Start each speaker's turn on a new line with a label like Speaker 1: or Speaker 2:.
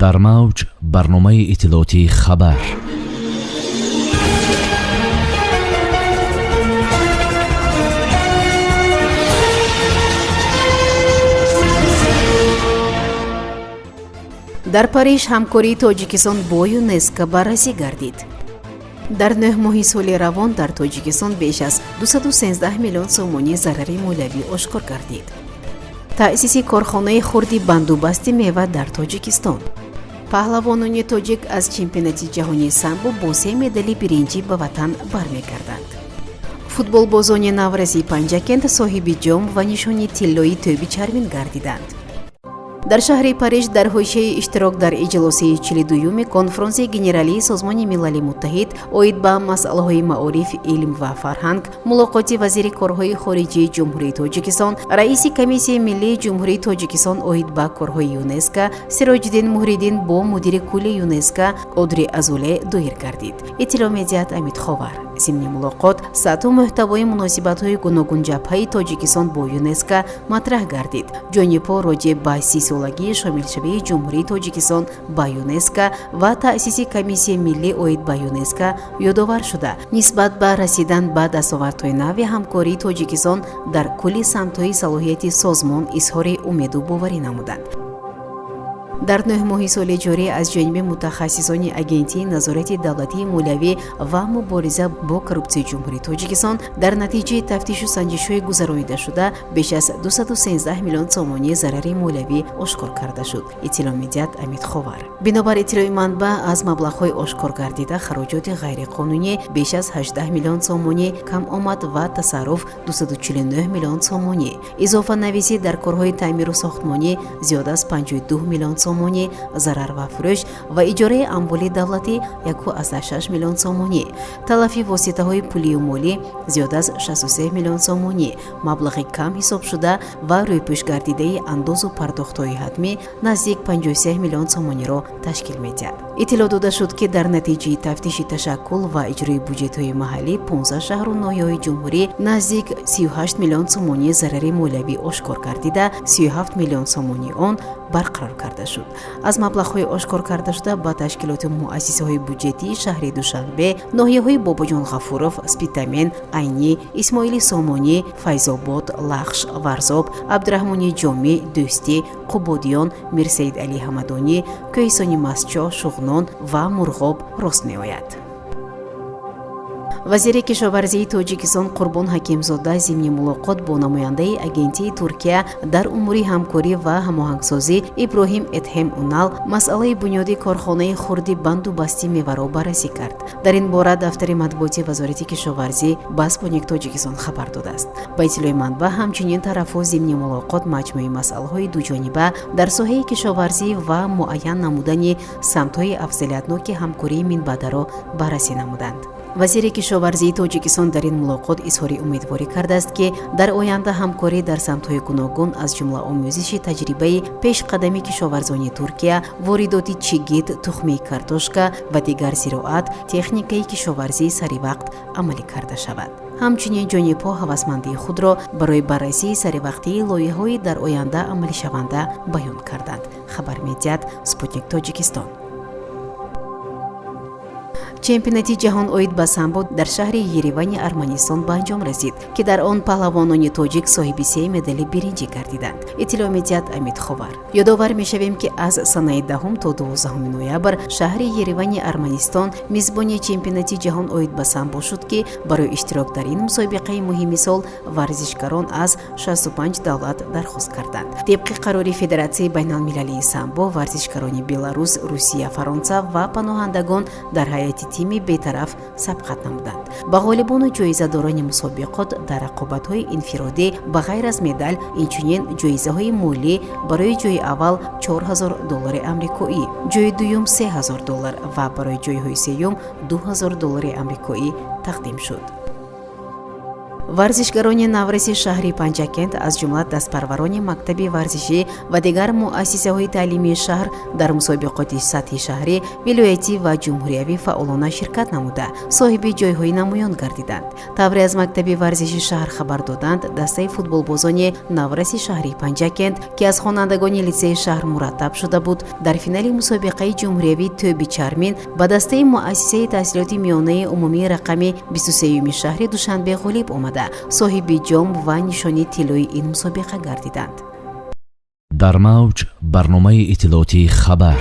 Speaker 1: дар мавҷ барномаи иттилоотии хабар.
Speaker 2: дар Париж ҳамкории Тоҷикистон бо ЮНЕСКО баррасӣ гардид. дар 9 моҳи соли равон дар Тоҷикистон беш аз 213 миллион сомонӣ зарари молиявӣ ошкор гардид. таъсиси корхонаи хурди бандубасти мева дар Тоҷикистон. паҳлавонони тоҷик аз чемпионати ҷаҳонии самбо бо 3 медали биринҷӣ ба ватан бармегарданд. футболбозони Наврази Панҷакент соҳиби ҷом ва нишони тиллои тӯби чармин гардиданд. дар шаҳри Париж дар ҳошияи иштирок дар иҷлоси 42-юми конфронсияи генералии Созмони Милали Муттаҳид оид ба масъалаҳои маориф, илм ва фарҳанг мулоқоти вазири корҳои хориҷии ҷумҳурии Тоҷикистон, раиси комиссияи миллии ҷумҳурии Тоҷикистон оид ба корҳои ЮНЕСКО Сироҷиддин Муҳриддин бо мудири кулли ЮНЕСКО Одри Азуле доир гардид. иттилоъ медиҳад Амид Ховар. зимни мулоқот сатҳу муҳтавои муносибатҳои гуногун ҷабҳаи Тоҷикистон бо ЮНЕСКО матраҳ гардид. ҷонибҳо роҷеъ ба 30-солагии шомилшавии ҷумҳурии Тоҷикистон ба ЮНЕСКО ва таъсиси комиссияи миллӣ оид ба ЮНЕСКО ёдовар шуда, нисбат ба расидан ба дастовардҳои нави ҳамкории Тоҷикистон дар кулли самтҳои салоҳияти созмон изҳори умеду боварӣ намуданд. дар 9 моҳи соли ҷорӣ аз ҷониби мутахассисони агентии назорати давлатии молиявӣ ва мубориза бо коррупсияи ҷумҳурии Тоҷикистон дар натиҷаи тафтишу санҷишҳои гузаронида беш аз 213 миллион сомонӣ зарари молиявӣ ошкор карда шуд. иттилоъ медиҳад Амид Ховар. бинобар иттилои манбаъ, аз маблағҳои ошкор гардида хароҷоти ғайриқонунӣ беш аз 18 миллион сомонӣ, камомад ва тасарруф 249 миллион сомонӣ, изофанависӣ дар корҳои таъмиру сохтмонӣ зиёда аз 52 миллион сомонӣ, зарар ва фурӯш ва иҷораи амволи давлатӣ 1.6 миллион сомонӣ, талафи воситаҳои пулию молӣ зиёда аз 63 миллион сомонӣ, маблағи кам ҳисобшуда ва рӯйпӯшгардидаи андозу пардохтҳои ҳатмӣ наздик 53 миллион сомониро ташкил медиҳад. иттилоъ дода шуд, ки дар натиҷаи тафтиши ташаккул ва иҷрои буҷетҳои маҳаллӣ 15 шаҳру ноҳияҳои ҷумҳурӣ наздик 38 миллион сомонӣ зарари молиявӣ ошкор гардида, 37 миллион сомонии он барқарор карда шуд. аз маблағҳои ошкор карда шуда ба ташкилоти муассисаҳои буҷетии шаҳри Душанбе, ноҳияҳои Бобоҷон Ғафуров, Спитамен, Айнӣ, Исмоили Сомонӣ, Файзобод, Лахш, Варзоб, Абдураҳмони Ҷомӣ, Дӯстӣ, Қубодиён, Мирсаид Али Ҳамадонӣ, Кӯҳистони Масчо, Шуғнон ва Мурғоб рост меояд. вазири кишоварзии Тоҷикистон Қурбон Ҳакимзода зимни мулоқот бо намояндаи агентии Туркия дар умури ҳамкорӣ ва ҳамоҳангсозӣ Иброҳим Эдҳем Унал масъалаи бунёди корхонаи хурди банду басти меваро баррасӣ кард. дар ин бора дафтари матбуоти вазорати кишоварзӣ ба Спутник Тоҷикистон хабар додааст. ба иттилои манбаъ, ҳамчунин тарафҳо зимни мулоқот маҷмӯи масъалаҳои дуҷониба дар соҳаи кишоварзӣ ва муайян намудани самтҳои афзалиятноки ҳамкории минбаъдаро баррасӣ намуданд. вазири кишоварзии Тоҷикистон дар ин мулоқот изҳори умедворӣ кардааст, ки дар оянда ҳамкорӣ дар самтҳои гуногун аз ҷумла омӯзиши таҷрибаи пешқадами кишоварзони Туркия, воридоти чигит, тухмии картошка ва дигар зироат, техникаи кишоварзии саривақт амалӣ карда шавад. ҳамчунин ҷонибҳо ҳавасмандии худро барои баррасии саривақтии лоиҳаҳои дар оянда амалишаванда баён карданд. хабар медиҳад Спутник Тоҷикистон. чемпионати ҷаҳон оид ба самбо дар шаҳри Еревани Арманистон ба анҷом расид, ки дар он паҳлавонони тоҷик соҳиби 3 медали биринҷӣ гардиданд. иттилоъ медиҳад Амид Ховар. ёдовар мешавем, ки аз санаи 10 то 12 ноябр шаҳри Еревани Арманистон мизбони чемпионати ҷаҳон оид ба самбо шуд, ки барои иштирок дар ин мусобиқаи муҳими сол варзишгарон аз 65 давлат дархост карданд. тибқи қарори Федератсияи байналмилалии самбо, варзишгарони Беларус, Русия, Фаронса ва паноҳандагон дар ҳайати тими бетараф сабқат намуданд. ба ғолибону ҷоизадорони мусобиқот дар рақобатҳои инфиродӣ ба ғайр аз медал, инчунин ҷоизаҳои молӣ барои ҷойи аввал $4000 амрикоӣ, ҷойи дуюм $3000 ва барои ҷойҳои сеюм $2000 амрикоӣ тақдим шуд. варзишгарони навраси шаҳри Панҷакент аз ҷумла дастпарварони мактаби варзишӣ ва дигар муассисаҳои таълимии шаҳр дар мусобиқоти сатҳи шаҳрӣ, вилоятӣ ва ҷумҳуриявӣ фаъолона ширкат намуда, соҳиби ҷойҳои намоён гардиданд. Тавре аз мактаби варзиши шаҳр хабар доданд, дастаи футболбозони навраси шаҳри Панҷакент, ки аз хонандагони литсеи шаҳр мураттаб шуда буд, дар финали мусобиқаи ҷумҳуриявии тӯби чармин ба дастаи муассисаи таҳсилоти миёнаи умумии рақами 23-юми шаҳри Душанбе ғолиб омада, соҳиби ҷом ва нишони тиллои ин мусобиқа гардиданд.
Speaker 1: дар мавҷ барномаи иттилоотии хабар.